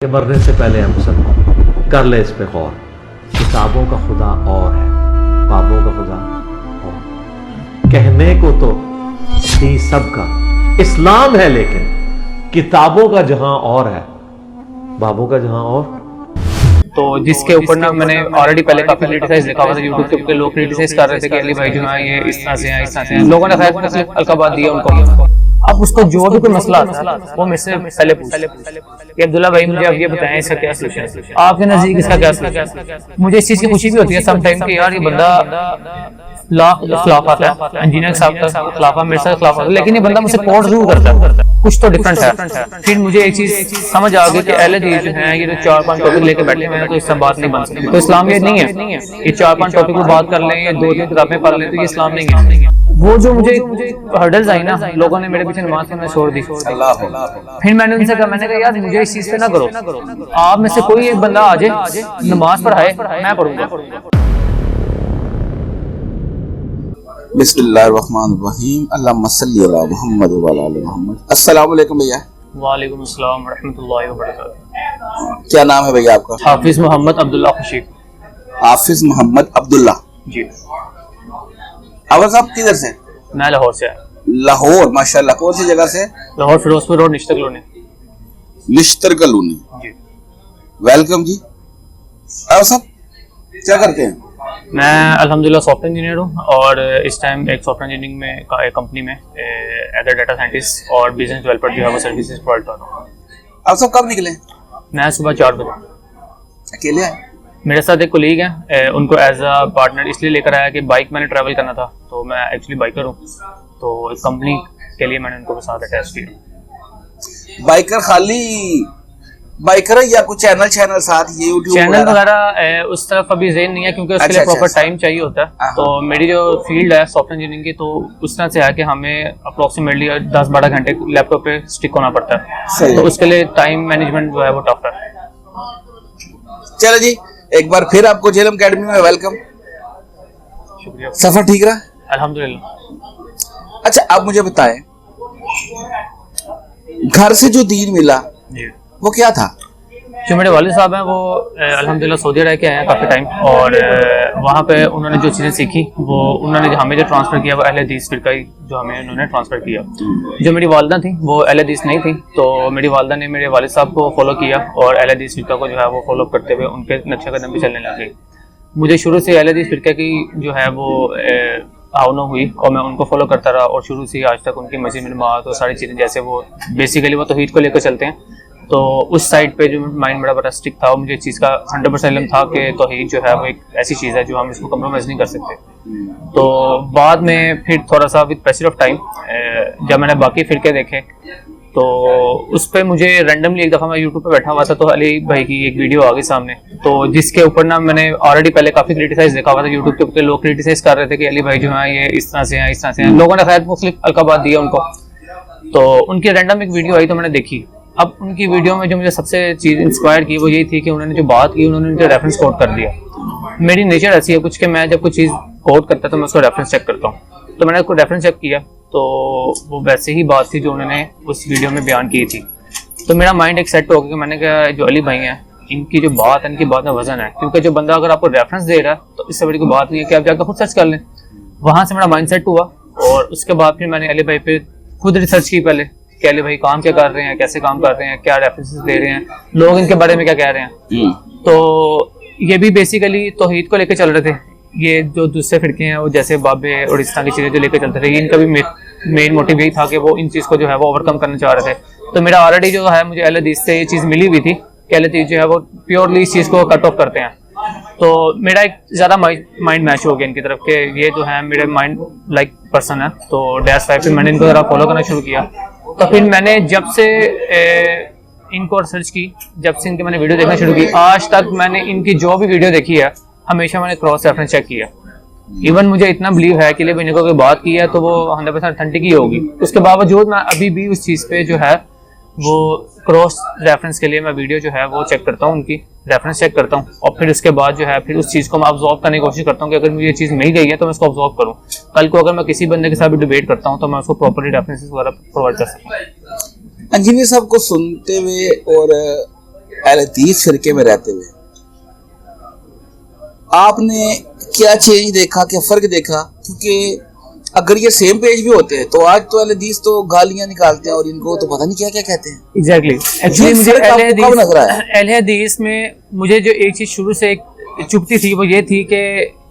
कि मरने से पहले हम सब कर ले इस पे गौर। किताबों का खुदा और है, बाबों का खुदा और। कहने को तो थी सबका इस्लाम है, लेकिन किताबों का जहां और है, बाबों का जहां और। तो जिसके ऊपर ना मैंने ऑलरेडी पहले काफी क्रिटिसाइज देखा हुआ था यूट्यूब के ऊपर, लोग क्रिटिसाइज कर रहे थे कि अली भाई जो है ये इस तरह से हैं, इस तरह से हैं। लोगों ने खैर अलकाबाद दिया उनको। अब उसको जो भी कोई मसला आता है वो मेरे से पहले पूछे कि अब्दुल्ला भाई मुझे अब ये बताएं इसका क्या सलूशन है, आपके नजदीक इसका क्या सलूशन है। मुझे इस चीज की खुशी भी होती है सम टाइम कि यार ये बंदा खिलाफ आता है, इंजीनियर साहब का खिलाफ मेरे साथ खिलाफ आता है, लेकिन ये बंदा मुझसे सपोर्ट जरूर करता है, कुछ तो डिफरेंट है। फिर मुझे एक चीज समझ आ गई कि अहले दीन जो है ये तो 4-5 टॉपिक लेके बैठे हुए हैं, तो इससे बात नहीं बन सकती। तो इस्लाम ये नहीं है ये 4-5 टॉपिक को बात कर लें या 2-3 किताबें पढ़ लें, तो ये इस्लाम नहीं है। वो जो मुझे हर्डल्स आई ना, लोगों ने मेरे पीछे नमाज पढ़ना छोड़ दी। फिर मैंने उनसे कहा, मैंने कहा यार मुझे इस चीज पे ना करो, आप में से कोई एक बंदा आ जाए नमाज पढ़ाए, मैं पढ़ूंगा। बिस्मिल्लाहिर्रहमानिर्रहीम, अल्लाहुम्मा सल्ली अला मुहम्मद व अला आलि मुहम्मद। अस्सलाम वालेकुम भैया। वालेकुम अस्सलाम व रहमतुल्लाहि व बरकातहू। क्या नाम है भैया आपका? हाफिज मोहम्मद अब्दुल्ला खुशी। हाफिज मोहम्मद अब्दुल्ला जी। अवर साहब किधर से? मैं लाहौर से आया। लाहौर, माशाल्लाह। कौन सी जगह से? Lahore Ferozepur road, Nishtar colony. Nishtar colony ji. Welcome ji. अवर साहब क्या करते हैं? मैं अल्हम्दुलिल्लाह सॉफ्टवेयर इंजीनियर हूँ और इस टाइम एक सॉफ्टवेयर इंजीनियरिंग में एक कंपनी में एज अ डाटा साइंटिस्ट और बिजनेस डेवलपर जो है वो सर्विसेज प्रोवाइड कर रहा हूँ। अवर साहब कब निकले? मैं सुबह 4 बजे। अकेले आए? मेरे साथ एक कोलीग है, उनको एज अ पार्टनर इसलिए लेकर आया कि बाइक मैंने ट्रैवल करना था, तो मैं एक्चुअली बाइकर हूँ, तो एक कंपनी के लिए मैंने उनको साथ अटैच किया। बाइकर खाली बाइकर है या कुछ चैनल साथ, ये यूट्यूब चैनल वगैरह उस तरफ अभी ज़हन नहीं है क्योंकि उसके लिए प्रॉपर टाइम चाहिए होता है। तो मेरी जो फील्ड है सॉफ्टवेयर इंजीनियरिंग की, तो उस तरह से है कि हमें अप्रोक्सीमेटली 10-12 घंटे लैपटॉप पे स्टिक होना पड़ता है, तो उसके लिए टाइम मैनेजमेंट जो है वो टफ है। चलो जी, एक बार फिर आपको झेलम अकेडमी में वेलकम। शुक्रिया। सफर ठीक रहा? अल्हम्दुलिल्लाह। अच्छा, आप मुझे बताएं, घर से जो दीन मिला जी, वो क्या था? जो मेरे वालिद साहब हैं वो अल्हम्दुलिल्लाह सऊदी रह के आए हैं काफ़ी टाइम, और वहाँ पे उन्होंने जो चीज़ें सीखी वो उन्होंने हमें जो ट्रांसफ़र किया वो अहले हदीस फ़िरका ही जो हमें उन्होंने ट्रांसफ़र किया। जो मेरी वालिदा थी वो अहले हदीस नहीं थी, तो मेरी वालिदा ने मेरे वालिद साहब को फॉलो किया और अहले हदीस फ़िरका को जो है वो फॉलो करते हुए उनके नक्शे कदम पे चलने लग गई। मुझे शुरू से अहले हदीस फ़िरका की जो है वो आवना हुई और मैं उनको फॉलो करता रहा, और शुरू से आज तक उनकी मस्जिद में नमाज़ और सारी चीज़ें, जैसे वो बेसिकली वो तौहीद को लेकर चलते हैं, तो उस साइड पे जो माइंड बड़ा स्ट्रिक्ट था, मुझे इस चीज़ का 100% इल्म था कि तौहीद जो है वो एक ऐसी चीज़ है जो हम इसको कम्प्रोमाइज़ नहीं कर सकते। तो बाद में फिर थोड़ा सा विद पैसेज ऑफ टाइम जब मैंने बाकी फ़िरके देखे, तो उस पर मुझे रैंडमली एक दफ़ा मैं यूट्यूब पे बैठा हुआ था, तो अली भाई की एक वीडियो आ गई सामने, तो जिसके ऊपर ना मैंने ऑलरेडी पहले काफ़ी क्रिटिसाइज देखा हुआ था यूट्यूब के ऊपर, लोग क्रिटिसाइज कर रहे थे कि अली भाई जो है ये इस तरह से हैं, इस तरह से हैं। लोगों ने खैर मुख्तलिफ अलकाबाद दिया उनको, तो उनकी रैंडम एक वीडियो आई तो मैंने देखी। अब उनकी वीडियो में जो मुझे सबसे चीज़ इंस्पायर की वो यही थी कि उन्होंने जो बात की उन्होंने मुझे रेफरेंस कोट कर दिया। मेरी नेचर ऐसी है कुछ कि मैं जब कुछ चीज़ कोट करता तो मैं उसको रेफरेंस चेक करता हूँ, तो मैंने उसको रेफरेंस चेक किया तो वो वैसे ही बात थी जो उन्होंने उस वीडियो में बयान की थी। तो मेरा माइंड एक सेट हो गया कि मैंने कहा जो अली भाई हैं इनकी जो बात है इनकी बात में वजन है, क्योंकि जो बंदा अगर आपको रेफरेंस दे रहा है तो इससे बड़ी कोई बात नहीं है कि आप जाकर खुद सर्च कर लें। वहाँ से मेरा माइंड सेट हुआ और उसके बाद फिर मैंने अली भाई पे खुद रिसर्च की पहले कि अली भाई काम क्या कर रहे हैं, कैसे काम कर रहे हैं, क्या रेफरेंसेस दे रहे हैं, लोग इनके बारे में क्या कह रहे हैं। तो ये भी बेसिकली तौहीद को लेकर चल रहे थे। ये जो दूसरे फिरके हैं वो जैसे बाबे और इस तरह की चीज़ें जो लेकर चलते थे, इनका भी मेन मोटिव यही था कि वो इन चीज़ को जो है वो ओवरकम करना चाह रहे थे। तो मेरा ऑलरेडी जो है मुझे अहले हदीस से ये चीज़ मिली हुई थी कि अहले हदीस जो है वो प्योरली इस चीज़ को कट ऑफ करते हैं, तो मेरा एक ज़्यादा माइंड मैच हो गया इनकी तरफ के ये जो है मेरे माइंड लाइक पर्सन है। तो -5 पे मैंने इनको ज़रा फॉलो करना शुरू किया। तो फिर मैंने जब से इनको रिसर्च की, जब से इनके मैंने वीडियो देखना शुरू की, आज तक मैंने इनकी जो भी वीडियो देखी है हमेशा मैंने क्रॉस रेफरेंस चेक किया। इवन मुझे इतना बिलीव है कि ले मैंने कोई बात की है तो वो 100% ऑथेंटिक ही होगी। उसके बावजूद मैं अभी भी उस चीज़ पे जो है वो क्रॉस रेफरेंस के लिए मैं वीडियो जो है वो चेक करता हूँ, उनकी रेफरेंस चेक करता हूँ, और फिर उसके बाद जो है फिर उस चीज़ को मैं ऑब्जॉर्व करने की कोशिश करता हूँ कि अगर मुझे ये चीज़ मिल गई है तो मैं उसको ऑब्जॉर्व करूँ। कल को अगर मैं किसी बंदे के साथ भी डिबेट करता हूँ तो मैं उसको प्रॉपर्ली रेफरेंसेस वगैरह प्रोवाइड कर सकता हूँ। इंजीनियर साहब को सुनते हुए और अहले हदीस फिरके में रहते हुए आपने क्या चेंज देखा, क्या फर्क देखा? क्योंकि अगर ये सेम पेज भी होते हैं तो आज तो अहले हदीस तो गालियां निकालते हैं और इनको तो पता नहीं क्या क्या कहते हैं। एग्जैक्टली एक्चुअली मुझे अहले हदीस में मुझे जो एक चीज शुरू से एक चुभती थी वो ये थी कि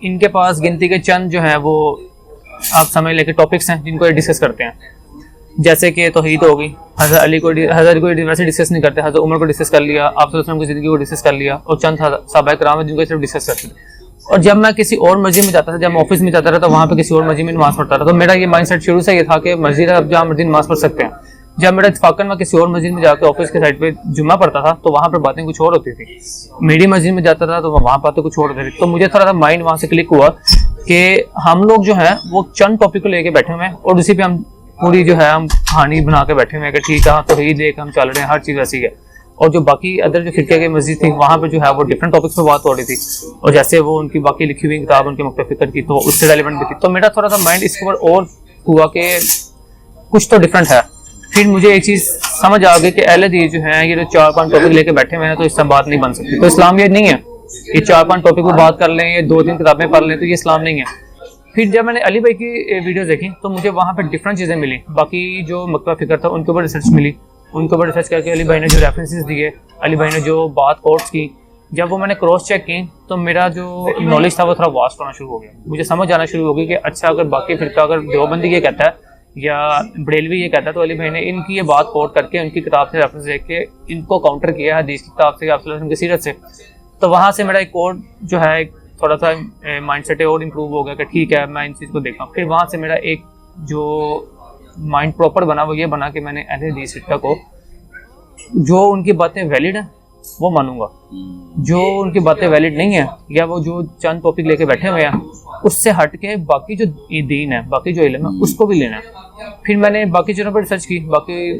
इनके पास गिनती के चंद जो है वो आप समझ लेके टॉपिक्स हैं जिनको ये डिस्कस करते हैं, जैसे कि तौहीद हो गई, हज़रत अली को वैसे डिस्कस नहीं करते, हज़रत उमर को डिस्कस कर लिया, आप सल्लल्लाहु अलैहि वसल्लम की ज़िंदगी को डिस्कस कर लिया और चंद सहाबा किराम जिनको सिर्फ डिस्कस करते थे। और जब मैं किसी और मस्जिद में जाता था, जब मैं ऑफिस में जाता था तो वहाँ पे किसी और मस्जिद में नमाज़ पढ़ता था, तो मेरा ये माइंडसेट शुरू से ये था कि मस्जिद है, अब जहाँ मर्जी नमाज़ पढ़ सकते हैं। जब मेरा इत्फाकन मैं किसी और मस्जिद में जाकर ऑफिस के साइड पे जुम्मा पढ़ता था तो वहाँ पर बातें कुछ और होती थी, मेरी मस्जिद में जाता था तो वहाँ बातें कुछ और होती थी। तो मुझे थोड़ा सा माइंड वहाँ से क्लिक हुआ कि हम लोग जो है वो चंद टॉपिक को लेके बैठे हुए हैं और उसी पे हम पूरी जो है हम कहानी बना के बैठे हुए हैं कि ठीक है तो ही लेके हम चल रहे हैं, हर चीज़ वैसी है। और जो बाकी अदर जो फिरके की मस्जिद थी वहाँ पे जो है वो डिफरेंट टॉपिक्स पे बात हो रही थी और जैसे वो उनकी बाकी लिखी हुई किताब उनके मक्तब फिक्र की तो उससे रेलिवेंट भी थी। तो मेरा थोड़ा सा माइंड इसके ऊपर और हुआ कि कुछ तो डिफरेंट है। फिर मुझे एक चीज़ समझ आ गई कि अहले हदीस जो है ये जो 4-5 टॉपिक लेके बैठे हुए हैं तो इससे बात नहीं बन सकती। तो इस्लाम ये नहीं है ये 4-5 टॉपिक पर बात कर लें, ये 2-3 किताबें पढ़ लें, तो ये इस्लाम नहीं है। फिर जब मैंने अली भाई की वीडियोस देखी तो मुझे वहाँ पर डिफरेंट चीज़ें मिली, बाकी जो मक्तब फिक्र था उनके ऊपर रिसर्च मिली, उनके ऊपर रिसर्च करके अली भाई ने जो रेफरेंसेस दिए, अली भाई ने जो बात कोट्स की, जब वो मैंने क्रॉस चेक की तो मेरा जो नॉलेज था वो थोड़ा वास्ट होना शुरू हो गया। मुझे समझ आना शुरू हो गई कि अच्छा अगर बाकी फिरका अगर देवबंदी ये कहता है या बरेलवी ये कहता है तो अली भाई ने इनकी ये बात कोट करके उनकी किताब से रेफरेंस देख के इनको काउंटर किया हदीस की किताब से, आप सल्लल्लाहु अलैहि वसल्लम की सीरत से। तो वहाँ से मेरा एक और जो है थोड़ा सा माइंडसेट और इम्प्रूव हो गया कि ठीक है मैं इन चीज़ को देखा। फिर वहाँ से मेरा एक जो माइंड प्रॉपर बना वो ये बना कि मैंने अहले हदीस फिरका को जो उनकी बातें वैलिड हैं वो मानूंगा, जो उनकी बातें वैलिड नहीं है या वो जो चंद टॉपिक लेके बैठे हुए हैं उससे हट के बाकी जो दीन है, बाकी जो इल्म है उसको भी लेना है। फिर मैंने बाकी चीज़ों पर रिसर्च की, बाकी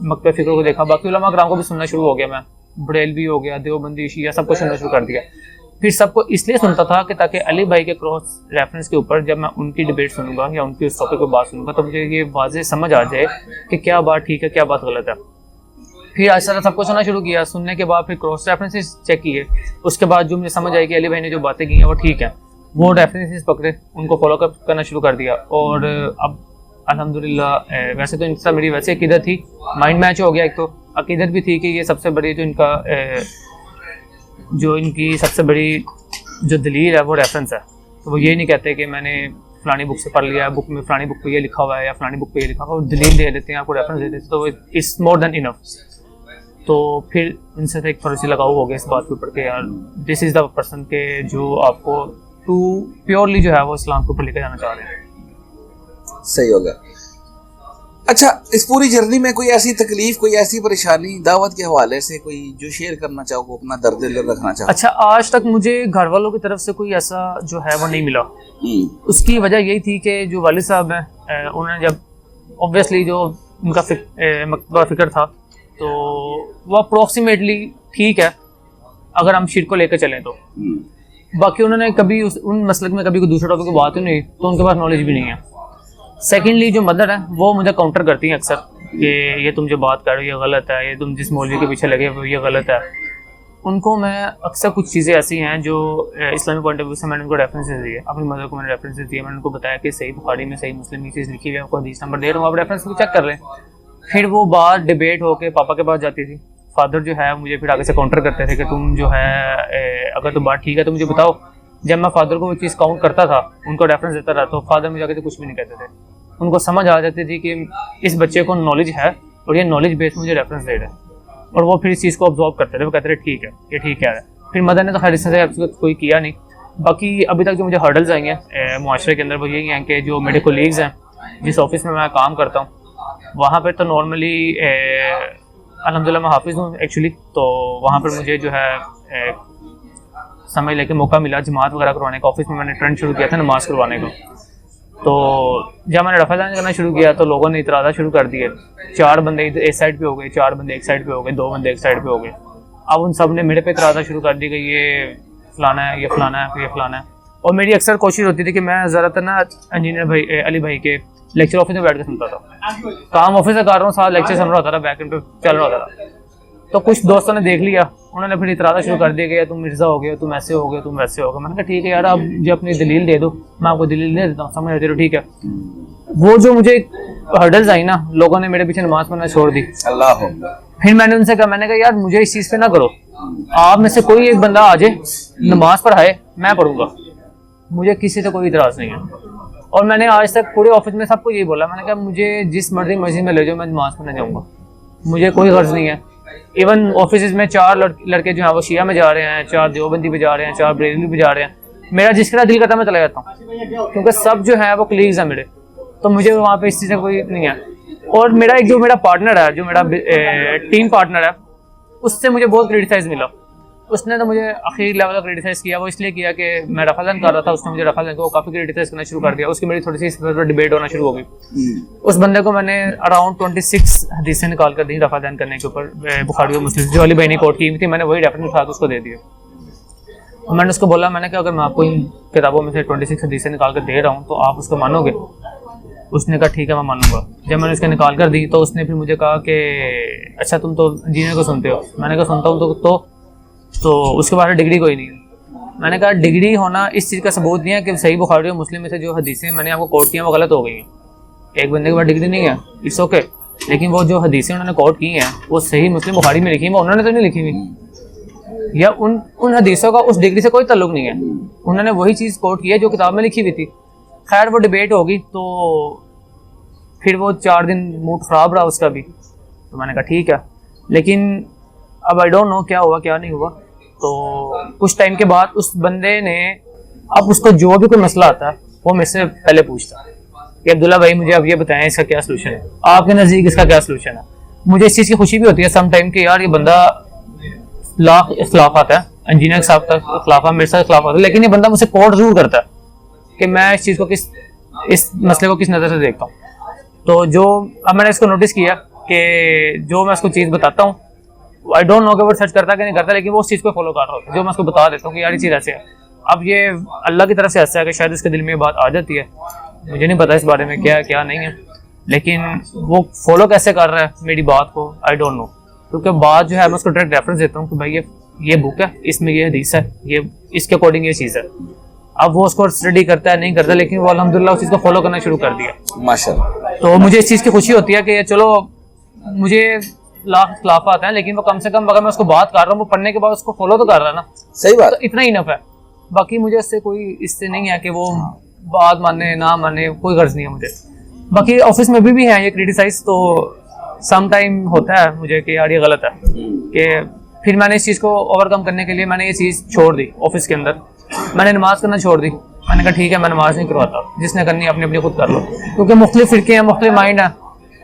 मक्तब फिक्र को देखा, बाकी उलमा कराम को भी सुनना शुरू हो गया, मैं बरेलवी हो गया, देवबंदी, शिया सबको सुनना शुरू कर दिया। फिर सबको इसलिए सुनता था कि ताकि अली भाई के क्रॉस रेफरेंस के ऊपर जब मैं उनकी डिबेट सुनूंगा या उनकी उस टॉपिक पर बात सुनूंगा तो मुझे ये वाज़ेह समझ आ जाए कि क्या बात ठीक है क्या बात गलत है। फिर ऐसा सबको सुनना शुरू किया, सुनने के बाद फिर क्रॉस रेफरेंसेस चेक किए, उसके बाद जो मुझे समझ आई कि अली भाई ने जो बातें की हैं वो ठीक है, वो रेफरेंसेस पकड़े, उनको फॉलो करना शुरू कर दिया। और अब अल्हम्दुलिल्लाह वैसे तो इनसे मेरी वैसे अकीदत थी, माइंड मैच हो गया, एक तो अकीदत भी थी कि ये सबसे बड़ी जो इनकी सबसे बड़ी जो दलील है वो रेफरेंस है। तो वो ये नहीं कहते कि मैंने फलानी बुक से पढ़ लिया है, बुक में फलानी बुक पे ये लिखा हुआ है या फलानी बुक पे ये लिखा हुआ है, वो दलील दे देते हैं, आपको रेफरेंस दे देते हैं, तो वो इट्स मोर देन इनफ। तो फिर इनसे तो एक थोड़ी सी लगाव हो गया इस बात के ऊपर कि यार दिस इज़ द पर्सन के जो आपको टू प्योरली जो है वो इस्लाम के ऊपर लेकर जाना चाह रहे हैं। सही हो गया। अच्छा, इस पूरी जर्नी में कोई ऐसी तकलीफ, कोई ऐसी परेशानी दावत के हवाले से कोई जो शेयर करना चाहो, अपना दर्द दिल रखना चाहो? अच्छा, आज तक मुझे घर वालों की तरफ से कोई ऐसा जो है वो नहीं मिला। उसकी वजह यही थी कि जो वालिद साहब हैं उन्होंने जब ऑब्वियसली जो उनका मकतबा फिक्र था तो वो अप्रोक्सीमेटली ठीक है अगर हम शिर्क को लेकर चलें तो, बाकी उन्होंने कभी उन मसलक में कभी कोई दूसरा टॉपिक की बात ही नहीं, तो उनके पास नॉलेज भी नहीं है। सेकेंडली जो मदर है वो मुझे काउंटर करती हैं अक्सर कि ये तुम जो बात कर रहे हो ये गलत है, ये तुम जिस मौलवी के पीछे लगे हो ये गलत है। उनको मैं अक्सर कुछ चीज़ें ऐसी हैं जो इस्लामी पॉइंट ऑफ व्यू से मैंने उनको रेफरेंसेस दिए, अपनी मदर को मैंने रेफरेंसेस दिए, मैंने उनको बताया कि सही बुखारी में सही मुस्लिम की चीज़ लिखी हुई है, आपको हदीस नंबर दे रहा हूँ, आप रेफरेंस को चेक कर लें। फिर वो बात डिबेट होके पापा के पास जाती थी, फादर जो है मुझे फिर आगे से काउंटर करते थे कि तुम जो है अगर तो बात ठीक है तो मुझे बताओ। जब मैं फादर को वो चीज़ काउंट करता था, उनको रेफरेंस देता था, तो फादर मुझे आगे से कुछ भी नहीं कहते थे। उनको समझ आ जाती थी कि इस बच्चे को नॉलेज है और ये नॉलेज बेस मुझे रेफरेंस दे रहा है, और वो फिर इस चीज़ को ऑब्जॉर्व करते थे, वो कहते थे ठीक है ये ठीक है। फिर मदर ने तो खैर इससे कोई किया नहीं। बाकी अभी तक जो मुझे हर्डल्स आई हैं मुआशरे के अंदर वो यही हैं कि जो मेरे कोलीग्स हैं, जिस ऑफिस में मैं काम करता हूँ वहाँ पर तो नॉर्मली अल्हम्दुलिल्लाह मैं हाफिज़ हूँ एक्चुअली, तो वहाँ पर मुझे जो है समय लेके मौका मिला जमात वगैरह करवाने का। ऑफिस में मैंने ट्रेंड शुरू किया था नमाज़ करवाने का, तो जब मैंने रफ़ा जान करना शुरू किया तो लोगों ने इतराज़ा शुरू कर दिए। 4 बंदे एक साइड पे हो गए, 4 बंदे एक साइड पे हो गए, 2 बंदे एक साइड पे हो गए। अब उन सब ने मेरे पे इतराज़ा शुरू कर दी कि ये फलाना है, ये फलाना है, ये फलाना है। और मेरी अक्सर कोशिश होती थी कि मैं ज़्यादातर ना इंजीनियर भाई अली भाई के लेक्चर ऑफिस में बैठ के सुनता था, काम ऑफिस से कर रहा हूँ, साथ लेक्चर सुन रहा होता था, बैक एंड पे चल रहा होता था। तो कुछ दोस्तों ने देख लिया, उन्होंने फिर इतराज़ा शुरू कर दिया कि यार तुम मिर्ज़ा हो गए, तुम ऐसे हो गए, तुम वैसे हो गए। मैंने कहा ठीक है यार, आप मुझे अपनी दलील दे दो, मैं आपको दलील दे देता हूँ, समझ रहे हो, ठीक है। वो जो मुझे हर्डल्स आई ना, लोगों ने मेरे पीछे नमाज पढ़ना छोड़ दी। अल्लाह। फिर मैंने उनसे कहा, मैंने कहा यार मुझे इस चीज़ पे ना करो, आप में से कोई एक बंदा आ जाए नमाज पढ़ाए, मैं पढ़ूंगा, मुझे किसी से कोई इतराज़ नहीं है। और मैंने आज तक पूरे ऑफिस में सबको यही बोला, मैंने कहा मुझे जिस मर्जी मस्जिद में ले जाओ, मैं नमाज पढ़ने जाऊँगा, मुझे कोई गर्ज नहीं है। इवन ऑफिस में 4 लड़के जो हैं वो शिया में जा रहे हैं, 4 देवबंदी पे जा रहे हैं, 4 बरेलवी पे जा रहे हैं, मेरा जिसका दिल करता है मैं चला जाता हूँ, क्योंकि सब जो है वो कलीग्स हैं मेरे, तो मुझे वहाँ पे इस चीज़ का कोई नहीं है। और मेरा एक जो मेरा पार्टनर है, जो मेरा टीम पार्टनर है, उससे मुझे बहुत क्रिटिसाइज मिला। उसने तो मुझे आखिरी लेवल का क्रिटिसाइज किया। वो इसलिए किया कि मैं रफाजन कर रहा था, उसने मुझे रफाजन को काफ़ी क्रिटिसाइज करना शुरू कर दिया। उसकी मेरी थोड़ी सी इस पर डिबेट होना शुरू हो गई। उस बंदे को मैंने अराउंड 26 हदीसें निकाल कर दी रफाजन करने के ऊपर, बुखारी और मुस्लिम जो अली भाई ने कोट की थी, मैंने वही रेफरेंस उठा उसको दे दिया। और मैंने उसको बोला, मैंने कहा अगर मैं आपको इन किताबों में से 26 हदीसें निकाल कर दे रहा हूँ तो आप उसको मानोगे? उसने कहा ठीक है मैं मानूंगा। जब मैंने उसके निकाल कर दी तो उसने फिर मुझे कहा कि अच्छा तुम तो इंजीनियर को सुनते हो। मैंने कहा सुनता हूँ, तो उसके बाद डिग्री कोई नहीं है। मैंने कहा डिग्री होना इस चीज़ का सबूत नहीं है कि सही बुखारी और मुस्लिम में से जो हदीसें मैंने आपको कोट की हैं वो गलत हो गई हैं। एक बंदे के बाद डिग्री नहीं है, इट्स ओके, लेकिन वो जो हदीसें उन्होंने कोट की हैं वो सही मुस्लिम बुखारी में लिखी हैं, वो उन्होंने तो नहीं लिखी हुई, या उन हदीसों का उस डिग्री से कोई ताल्लुक नहीं है। उन्होंने वही चीज़ कोट की है जो किताब में लिखी हुई थी। खैर वो डिबेट होगी, तो फिर वो 4 दिन मूड ख़राब रहा उसका भी। तो मैंने कहा ठीक है, लेकिन अब आई डोंट नो क्या हुआ क्या नहीं हुआ। तो कुछ टाइम के बाद उस बंदे ने, अब उसको जो भी कोई मसला आता है वो मेरे से पहले पूछता है कि अब्दुल्ला भाई मुझे अब ये बताएं इसका क्या सलूशन है, आपके नज़दीक इसका क्या सलूशन है। मुझे इस चीज़ की खुशी भी होती है सम टाइम कि यार ये बंदा लाख इख्लाफ आता है, इंजीनियर के साथ इख्लाफ मेरे साथ इख्लाफ आता है, लेकिन ये बंदा मुझसे कोट जरूर करता है कि मैं इस चीज़ को इस मसले को किस नज़र से देखता हूँ। तो जो अब मैंने इसको नोटिस किया कि जो मैं उसको चीज़ बताता हूँ, आई डोंट नो कि वो सर्च करता कि नहीं करता, लेकिन वो उस चीज़ को फॉलो कर रहा होता है। जो मैं उसको बता देता हूँ कि यार ये चीज़ ऐसे है। अब ये अल्लाह की तरफ से ऐसा है कि शायद उसके दिल में ये बात आ जाती है, मुझे नहीं पता इस बारे में क्या है क्या नहीं है, लेकिन वो फॉलो कैसे कर रहा है मेरी बात को आई डोंट नो। क्योंकि बात जो है मैं उसको डायरेक्ट रेफरेंस देता हूँ कि भाई ये बुक है, इसमें ये हदीस है, ये इसके अकॉर्डिंग ये चीज़ है। अब वो उसको स्टडी करता है नहीं करता, लेकिन वो अल्हम्दुलिल्लाह उस चीज़ को फॉलो करना शुरू कर दिया माशाल्लाह। तो मुझे इस चीज़ की खुशी होती है कि चलो मुझे लाख खिलाफ आते हैं, लेकिन वो कम से कम अगर मैं उसको बात कर रहा हूँ वो पढ़ने के बाद उसको फॉलो तो कर रहा है ना। सही बात, तो इतना ही इनफ है। बाकी मुझे इससे कोई इससे नहीं है कि वो बात माने ना माने, कोई गर्ज नहीं है मुझे। बाकी ऑफिस में भी है ये क्रिटिसाइज, तो सम टाइम होता है मुझे कि यार ये गलत है, कि फिर मैंने इस चीज़ को ओवरकम करने के लिए मैंने ये चीज़ छोड़ दी। ऑफिस के अंदर मैंने नमाज करना छोड़ दी। मैंने कहा ठीक है मैं नमाज नहीं करवाता, जिसने करनी अपनी अपनी खुद कर लो, क्योंकि मुख्तलिफ फ़िरके हैं, मुख्तलिफ माइंड है,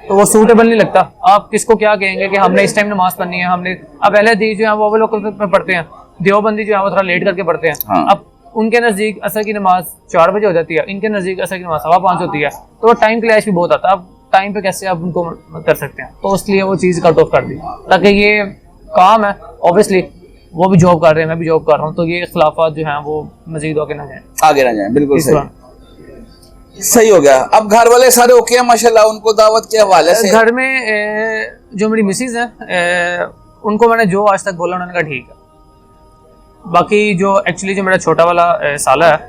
तो वो सूटेबल नहीं लगता। आप किसको क्या कहेंगे कि हमने इस टाइम नमाज पढ़नी है, हमने अब अहले हदीस जो है वो लोग में पढ़ते हैं, देवबंदी जो है वो थोड़ा लेट करके पढ़ते हैं। हाँ। अब उनके नज़दीक असर की नमाज 4 बजे हो जाती है, इनके नज़दीक असर की नमाज 5:15 होती है, तो वो टाइम क्लैश भी बहुत आता है। अब टाइम पे कैसे आप उनको कर सकते हैं, तो इसलिए वो चीज़ कट ऑफ कर दी, ताकि ये काम है ऑब्वियसली वो भी जॉब कर रहे हैं, मैं भी जॉब कर रहा हूँ, तो ये इख्लाफात जो हैं वो मजीद आगे ना जाए। बिल्कुल सही हो गया। अब घर वाले सारे ओके हैं माशाल्लाह, उनको दावत के हवाले से? घर में जो मेरी मिसेज हैं उनको मैंने जो आज तक बोला उन्होंने कहा ठीक है। बाकी जो एक्चुअली जो मेरा छोटा वाला साला है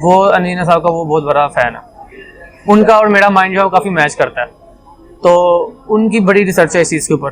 वो अनीना साहब का वो बहुत बड़ा फ़ैन है, उनका और मेरा माइंड जो है वो काफ़ी मैच करता है, तो उनकी बड़ी रिसर्च है इस चीज़ के ऊपर।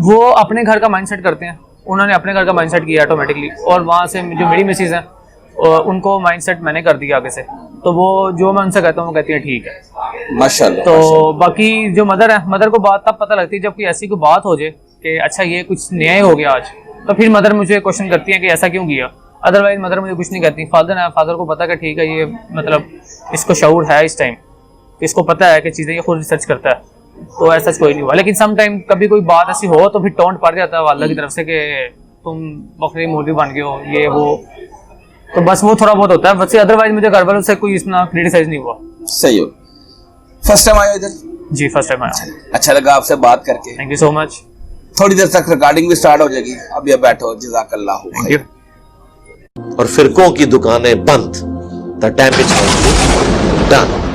वो अपने घर का माइंडसेट करते हैं, उन्होंने अपने घर का माइंडसेट किया ऑटोमेटिकली, और वहाँ से जो मेरी मिसेज हैं उनको माइंडसेट मैंने कर दिया आगे से, तो वो जो मैं उनसे कहता हूँ वो कहती है ठीक है माशाल्लाह। तो बाकी जो मदर है, मदर को बात तब पता लगती है जब कोई ऐसी कोई बात हो जाए कि अच्छा ये कुछ नया ही हो गया आज, तो फिर मदर मुझे क्वेश्चन करती है कि ऐसा क्यों किया। अदरवाइज मदर मुझे कुछ नहीं कहती। फादर है, फादर को पता कि ठीक है ये मतलब इसको शऊर है इस टाइम, इसको पता है कि चीज़ें ये खुद रिसर्च करता है, तो ऐसा कोई नहीं हुआ। लेकिन सम टाइम कभी कोई बात ऐसी हो तो फिर टोंट पड़ जाता है वालिदा की तरफ से कि तुम बकरी मौलवी बन गए हो ये वो, तो बस वो थोड़ा बहुत होता है, वैसे अदरवाइज मुझे घर वालों से कोई इतना क्रिटिसाइज नहीं हुआ। सही हो। फर्स्ट टाइम आए इधर? जी फर्स्ट टाइम आया। अच्छा लगा आपसे बात करके, थैंक यू सो मच। थोड़ी देर तक रिकॉर्डिंग भी स्टार्ट हो जाएगी, अब ये बैठो, जज़ाकल्लाह खैर। और फिरकों की दुकानें बंद, द डैमेज डन।